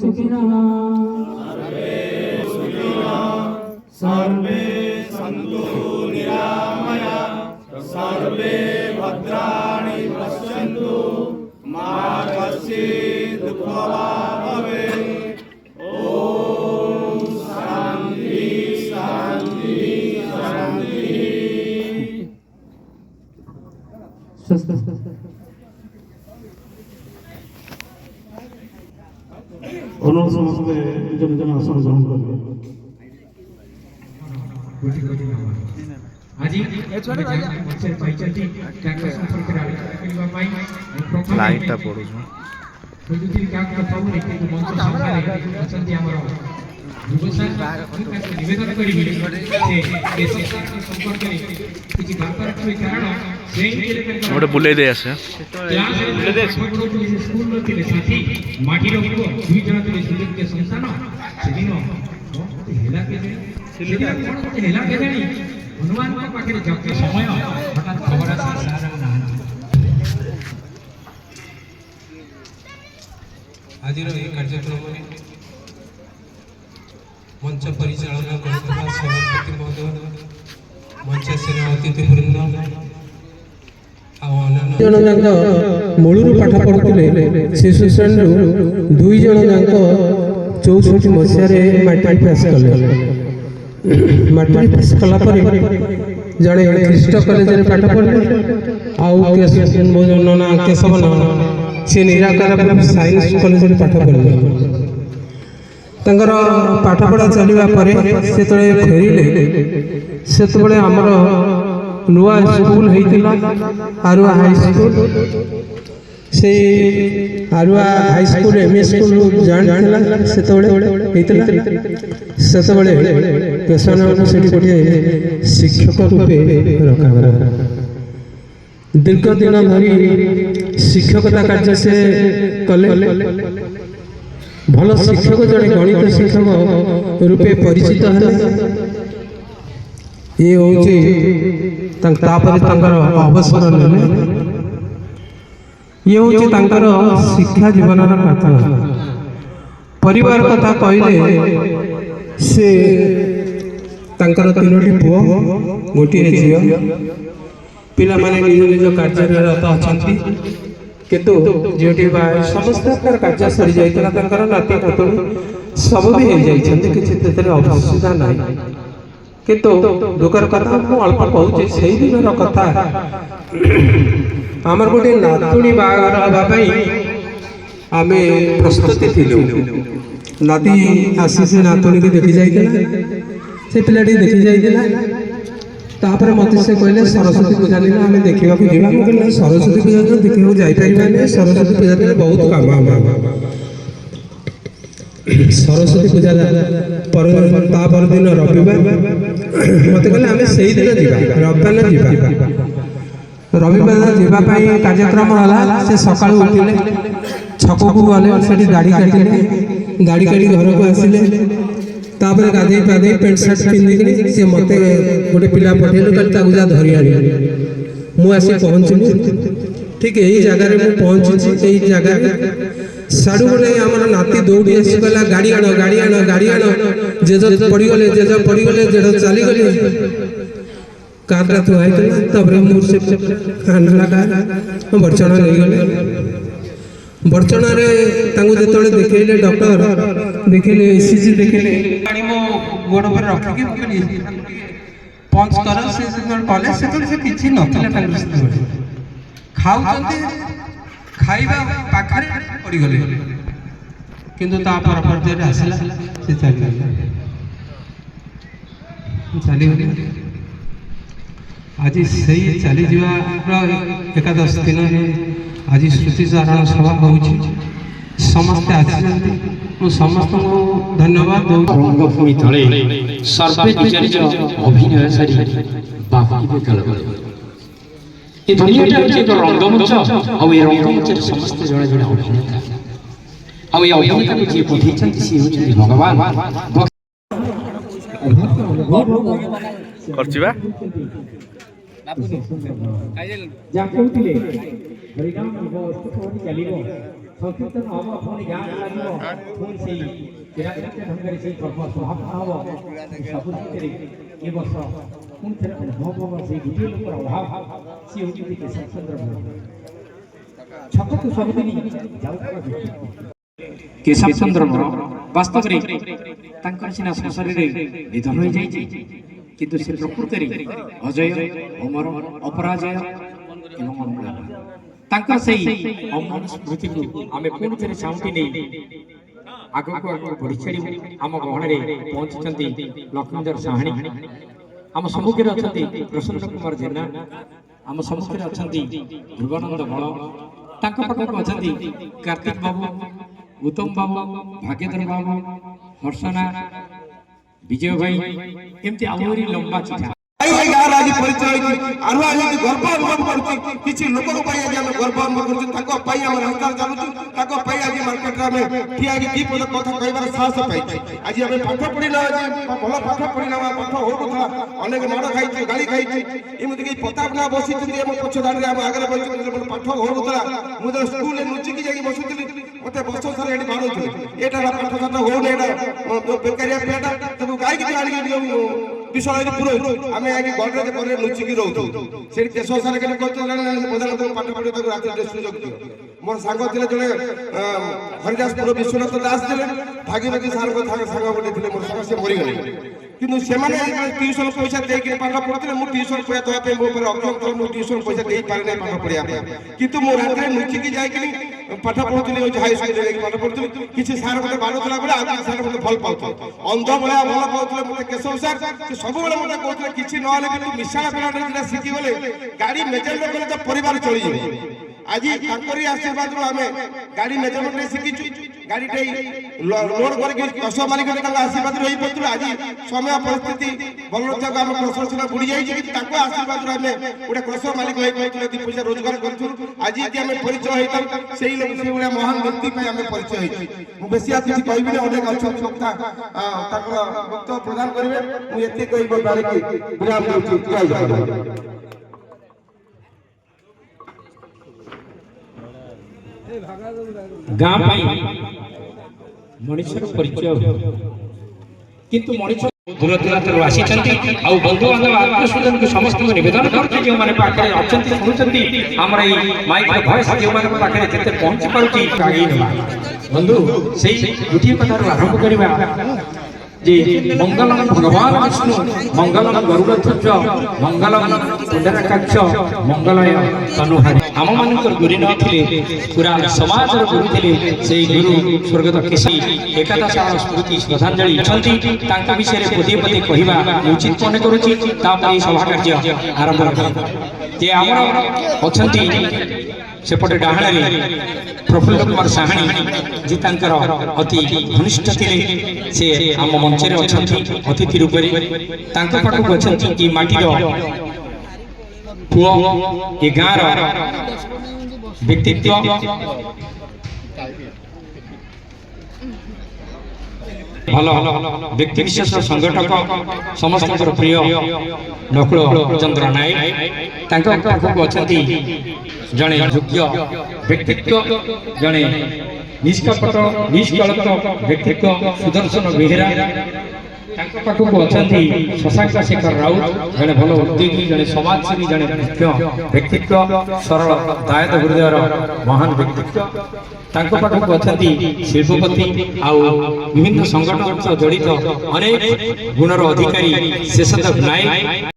सुखिनः सर्वे सन्तु निरामयाः सर्वे भद्राणि पश्यन्तु मा कश्चित् दुःखभाग् भवेत्। ॐ शान्ति शान्ति शान्ति। অনুরোধ সমস্তে নিজ নিজ আসন গ্রহণ করবে। লাইটটা পড়ুছ ଗୋଟେ ବୁଲେଇ ଦେଇ ଆସେ आज कार्यक्रम मंच परिचालना करथिबा सभापति महोदय मंच सेना अतिथिवृंद जन जाक मूलरू पाठ पढ़ुले शिशु श्रेणी दुई जन जाक 64 मसीह मैट्रिक पास कले मैट्रिक पास कला जड़े ख्रीष्ट कॉलेज रे पाठ पढ़ले आउ नना केशव नना से निराकार साइंस कॉलेज रे पाठ पढ़ले तंगर पाठ पढ़ा चलिबा परे से तळे फेरिले से तळे हमर नुआ स्कूल हेतिला आरुआ हाई स्कूल से आरुआ high school MA school join थिला से तळे हेतिला से तळे पेशना से गोटे शिक्षक रूपे रखा गला दीर्घ दिन धरी शिक्षकता कार्य से कले भल शिक्षक जड़े गणित शिक्षक रूपे परिचित है ये होची अवसर ने ये होची शिक्षा जीवन कथा परिवार कथा कहले से तीनोटी पुओ गोटे झील पिला माने निज निज कार्यरत अच्छा किंतु झीटी समस्त कार्य सरी जाइला नाती नातुणी सब भी हो जाइछन्ति किछि तेरे असुविधा नाही किंतु दुखर कथा मु अल्प कहूचे सेही दिन कथा आमर गोटे नातुणी बागर हवा पई आमे प्रस्तुति थिलु नाती आसी से नातुणी के देखि जाइला से पिलाटी देखि जाइला तापर मत से कहले सरस्वती पूजा दिन आम देखा जीवा सरस्वती पूजा दिन देखा जापर सरस्वती पूजा दिन बहुत काम सरस्वती पूजा पर दिन रविवार मत कहले आम से दिन रविवार रविवार जावाई कार्यक्रम है से सका उठिले छक को गले से गाड़ी काटिले गाड़ी काटी घर को आसिले तापर गाधे पाधे पेंट सार्ट पिंधिक सी मत गोटे पिला पठेलु कल जा धरी आनी मुझे पहुँचली ठीक यही जगार पहुँची जगह साड़ू गोटे आम नाती दौड़ी आस कहला गाड़ी आण गाड़ी आण गाड़ी आण जेज पड़गले जेज पड़गले जेज चलीगले कार थुआई मुझे आनला कार बड़चना नहीं गले बड़चना जो देखले डॉक्टर देखले एसीजी देखले मो गोड़ पर रखिकी पंच कर से कले से किसी नथिला खाऊंते खाइबा पाखरे पड़ी गले किंतु ता पर पर्याय आसला से चली आज सही चली जीवा एकादश दिन आज श्रुतिचारण सभा होउछि समस्त आसी समस्त धन्यवाद रंगभूमि तले सर्वे निज निज अभिनय सारी बाबा कल ये दुनियाटा होछि एक रंगमंच और ये रंगमंच समस्त जड़े जड़े अभिनेता और ये अभिनेता को जे पठेछन से होछि भगवान करचिबा जा कहउतिले हरिनाम व्यवस्था चलिबो ସଂକୀର୍ତ୍ତନ ହବ ପୁଣି ଗାଁ ଲାଗିବ ପୁଣି ସେଇ କିରାତିରିକ ଢଙ୍ଗରେ ସେଇ ପର୍ବ ସମାପନ ହବ ସବୁଥିରେ ଏ ବର୍ଷ ପୁଣି ଥରେ ଅନୁଭବ ସେଇ ଗୋଟିଏ ଲୋକର ଅଭାବ ସିଏ ହେଉଛନ୍ତି କେଶବ ଚନ୍ଦ୍ର ମହାରଣା। ଛକକୁ ସବୁଦିନ ଯାଉଥିବା କେଶବ ଚନ୍ଦ୍ର ମହାରଣା ବାସ୍ତବରେ ତାଙ୍କର ସିନା ସଂସାରରେ ନିଧନ ହୋଇଯାଇଛି କିନ୍ତୁ ସେ ପ୍ରକୃତରେ ଅଜୟ ଅମର ଅପରାଜୟ ଏବଂ ଅମ୍ଳାନ। ତାଙ୍କର ସେଇ ଅମର ସ୍ମୃତିକୁ ଆମେ ପୁଣି ଥରେ ସାଉଁଟି ନେଇ ଆଗକୁ ଆଗକୁ ବଢ଼ି ଚାଲିବୁ। ଆମ ଗହଣରେ ପହଞ୍ଚିଛନ୍ତି ଲକ୍ଷ୍ମୀଧର ସାହାଣୀ, ଆମ ସମ୍ମୁଖରେ ଅଛନ୍ତି ପ୍ରସନ୍ନ କୁମାର ଜେନା, ଆମ ସମ୍ମୁଖରେ ଅଛନ୍ତି ଧ୍ରୁବାନନ୍ଦ ବଳ, ତାଙ୍କ ପାଖକୁ ଅଛନ୍ତି କାର୍ତ୍ତିକ ବାବୁ, ଉତ୍ତମ ବାବୁ, ଭାଗ୍ୟଧର ବାବୁ, ହର୍ଷନା, ବିଜୟ ଭାଇ, ଏମିତି ଆହୁରି ଲମ୍ବା ଚିଠା। ଗାଁରେ ଆଜି ପରିଚୟ ହେଇଛି ଆମେ ଆଜି ଗର୍ବ ଅନୁଭବ କରୁଛୁ। କିଛି ଲୋକଙ୍କ ପାଇଁ ଆଜି ଆମେ ଗର୍ବ ଅନୁଭବ କରୁଛୁ, ତାଙ୍କ ପାଇଁ ଆମେ ରାସ୍ତାରେ ଚାଲୁଛୁ, ତାଙ୍କ ପାଇଁ ଆଜି ମାର୍କେଟରେ ଆମେ ଠିଆ ହେଇକି ଦି ପଦ କଥା କହିବାର ସାହସ ପାଇଛୁ। ଆଜି ଆମେ ପାଠ ପଢିଲା, ଆଜି ଭଲ ପାଠ ପଢିଲା, ପାଠ ହଉନଥିଲା, ଅନେକ ମାଡ଼ ଖାଇଛୁ, ଗାଳି ଖାଇଛୁ। ଏମିତିକି ପ୍ରତାପ ନା ବସିଛନ୍ତି ଆମ ପଛ ଧାଡ଼ିରେ, ଆମ ଆଗରେ ବସିଛନ୍ତି, ପାଠ ହଉନଥିଲା। ମୁଁ ଯେତେବେଳେ ସ୍କୁଲରେ ଲୁଚିକି ଯାଇକି ବସୁଥିଲି ମତେ ବର୍ଷ ସାରା ଏଠି ବାଡ଼ଉଥିଲେ, ଏଇଟା ପାଠ ସାଠ ହଉନି, ଏଇଟା ବେକାରିଆ ପିଲାଟା, ତାକୁ ଗାଇକି ଆଣିକି ବିଷୟରେ ପୁରଉଛୁ। ଆମେ ଆଜି ଗଡ଼ରେଜ ପରେ ଲୁଚିକି ରହୁଛୁ। ସେଠି କେଶବ ସାର୍ କେମିତି ପ୍ରଧାନମନ୍ତ୍ରୀ ପାଠ ପଢ଼ିବା ତାକୁ ରାତିରେ ସୁଯୋଗ ଦିଅ। ମୋର ସାଙ୍ଗ ଥିଲେ ଜଣେ ହରିଦାସପୁର ବିଶ୍ୱନାଥ ଦାସ ଥିଲେ, ଭାଗୀରଥୀ ସାର୍ଙ୍କ ସାଙ୍ଗ ଗୋଟେ ଥିଲେ, ମୋର ସାଙ୍ଗ ସେ ମରିଗଲେ। କିନ୍ତୁ ସେମାନେ ଟ୍ୟୁସନ ପଇସା ଦେଇକି ପାଠ ପଢୁଥିଲେ, ମୁଁ ଟ୍ୟୁସନ ପଇସା ଦେବା ପାଇଁ ମୋ ଉପରେ ଅକ୍ଷମ ଥିଲା, ମୁଁ ଟ୍ୟୁସନ ପଇସା ଦେଇପାରିନି ପାଠ ପଢିବା ପାଇଁ। କିନ୍ତୁ ମୁଁ ରାତିରେ ଲୁଚିକି ଯାଇକି ପାଠ ପଢୁଥିଲି, ହାଇସ୍କୁଲରେ ଯାଇକି ପାଠ ପଢୁଥିଲି। କିଛି ସାର୍ ମତେ ବାଡ଼ୁଥିଲା ବେଳେ ଆଉ କିଛି ସାର୍ ମତେ ଭଲ ପାଉଥିଲେ, ଅନ୍ଧ ଭଳିଆ ଭଲ ପାଉଥିଲେ ମତେ କେଶବ ସାର୍। ସେ ସବୁବେଳେ ମତେ କହୁଥିଲେ କିଛି ନହେଲେ ବି ତୁ ମିଶାଣ ପିଲାଟା ଶିଖିଗଲେ ଗାଡି ମେଜରମେଣ୍ଟ କଲେ ତ ପରିବାର ଚଳିଯିବ। ଆଜି ତାଙ୍କରି ଆଶୀର୍ବାଦରୁ ଆମେ ଗାଡି ମେଜରମେଣ୍ଟ ଶିଖିଛୁ, ଗାଡିଟେ ଲୋଡ କରିକି କସବ ମାଲିକ ତାଙ୍କ ଆଶୀର୍ବାଦରୁ ହେଇପାରୁଥିଲୁ। ଆଜି ସମୟ ପରିସ୍ଥିତି ଭଲ ନଥିବାକୁ ଆମ କସବ ସିନା ବୁଡି ଯାଇଛି, କିନ୍ତୁ ତାଙ୍କ ଆଶୀର୍ବାଦରୁ ଆମେ ଗୋଟେ କସବ ମାଲିକ ହେଇପାରୁଥିଲୁ, ଦି ପଇସା ରୋଜଗାର କରୁଥିଲୁ। ଆଜି ଯଦି ଆମେ ପରିଚୟ ହେଇଥାଉ ସେଇ ସେଇଭଳିଆ ମହାନ ବ୍ୟକ୍ତି ପାଇଁ ଆମେ ପରିଚୟ ହେଇଛୁ। ମୁଁ ବେଶୀ ଆଉ କିଛି କହିବିନି, ଅନେକ ଅଛନ୍ତି ବକ୍ତା ତାଙ୍କର ବକ୍ତବ୍ୟ ପ୍ରଦାନ କରିବେ। ମୁଁ ଏତିକି କହିବ ବାଳିକି ବିରାମ ଦେଉଛି। ଜୟ ଜଗନ୍ନାଥ। ଗାଁ ପାଇଁ ମଣିଷର ପରିଚୟ, କିନ୍ତୁ ମଣିଷ ଦୂର ଦୂରାନ୍ତରୁ ଆସିଛନ୍ତି। ଆଉ ବନ୍ଧୁବାନ୍ଧବ ଆତ୍ମୀୟସ୍ୱଜନଙ୍କୁ ସମସ୍ତଙ୍କୁ ନିବେଦନ କରୁଛି, ଯେଉଁମାନେ ପାଖରେ ଅଛନ୍ତି ଶୁଣୁଛନ୍ତି ଆମର ଏଇ ମାଇକ୍ର ଭଏସ ଯେଉଁମାନଙ୍କ ପାଖରେ ଯେତେ ପହଞ୍ଚି ପାରୁଛି ଆଗେଇ ନେବା। ବନ୍ଧୁ ସେଇ ଗୋଟିଏ କଥାରୁ ଆରମ୍ଭ କରିବା ଯେ ମଙ୍ଗଳମ ଭଗବାନ ବିଷ୍ଣୁ, ମଙ୍ଗଳମ ଗରୁଡଧ୍ୱଜ, ମଙ୍ଗଳମ ପୁଣ୍ଡରୀକାକ୍ଷ, ମଙ୍ଗଳୟ ତନୁହାରି। ଆମମାନଙ୍କର ଗୁରୁ ନଥିଲେ, ପୁରା ସମାଜର ଗୁରୁ ଥିଲେ ସେଇ ଗୁରୁ ସ୍ୱର୍ଗତ କେଶୀ ଏକାଦଶ ସ୍ମୃତି ଶ୍ରଦ୍ଧାଞ୍ଜଳି ଅଛନ୍ତି। ତାଙ୍କ ବିଷୟରେ ପଦେ ପଦେ କହିବା ଉଚିତ ମନେ କରୁଛି। ତାପରେ ସଭା କାର୍ଯ୍ୟ ଆରମ୍ଭ ହେବ। ଯେ ଆମର ଅଛନ୍ତି ସେପଟେ ଡାହାଣରେ ପ୍ରଫୁଲ୍ଲ କୁମାର ସାହାଣୀ, ଯେ ତାଙ୍କର ଅତି ଘନିଷ୍ଠ ଥିଲେ, ସେ ଆମ ମଞ୍ଚରେ ଅଛନ୍ତି ଅତିଥି ରୂପରେ। ତାଙ୍କ ପାଖକୁ ଅଛନ୍ତି ଏ ମାଟିର ପୁଅ, ଏ ଗାଁର ବ୍ୟକ୍ତିତ୍ୱ, ଭଲ ବ୍ୟକ୍ତି ବିଶେଷ ସଂଗଠକ, ସମସ୍ତଙ୍କର ପ୍ରିୟ ନକୁଳ ଚନ୍ଦ୍ର ନାୟକ। ତାଙ୍କ ପାଖକୁ ଅଛନ୍ତି ଜଣେ ଯୋଗ୍ୟ ବ୍ୟକ୍ତିତ୍ୱ, ଜଣେ ନିଷ୍କପଟ ନିଷ୍କଳଙ୍କ ବ୍ୟକ୍ତିତ୍ୱ ସୁଦର୍ଶନ ବେହେରା। ତାଙ୍କ ପାଖକୁ ଅଛନ୍ତି ଶଶାଙ୍କ ଶେଖର ରାଉତ, ଜଣେ ଭଲ ଉଦ୍ୟୋଗୀ, ଜଣେ ସମାଜସେବୀ, ଜଣେ ମୁଖ୍ୟ ବ୍ୟକ୍ତିତ୍ୱ, ସରଳ ଦାୟତ ହୃଦୟର ମହାନ ବ୍ୟକ୍ତିତ୍ୱ। ତାଙ୍କ ପାଖକୁ ଅଛନ୍ତି ଶିଳ୍ପପତି ଆଉ ବିଭିନ୍ନ ସଂଗଠନ ସହ ଜଡ଼ିତ ଅନେକ ଗୁଣର ଅଧିକାରୀ ଶେଷଦେବ ନାୟକ।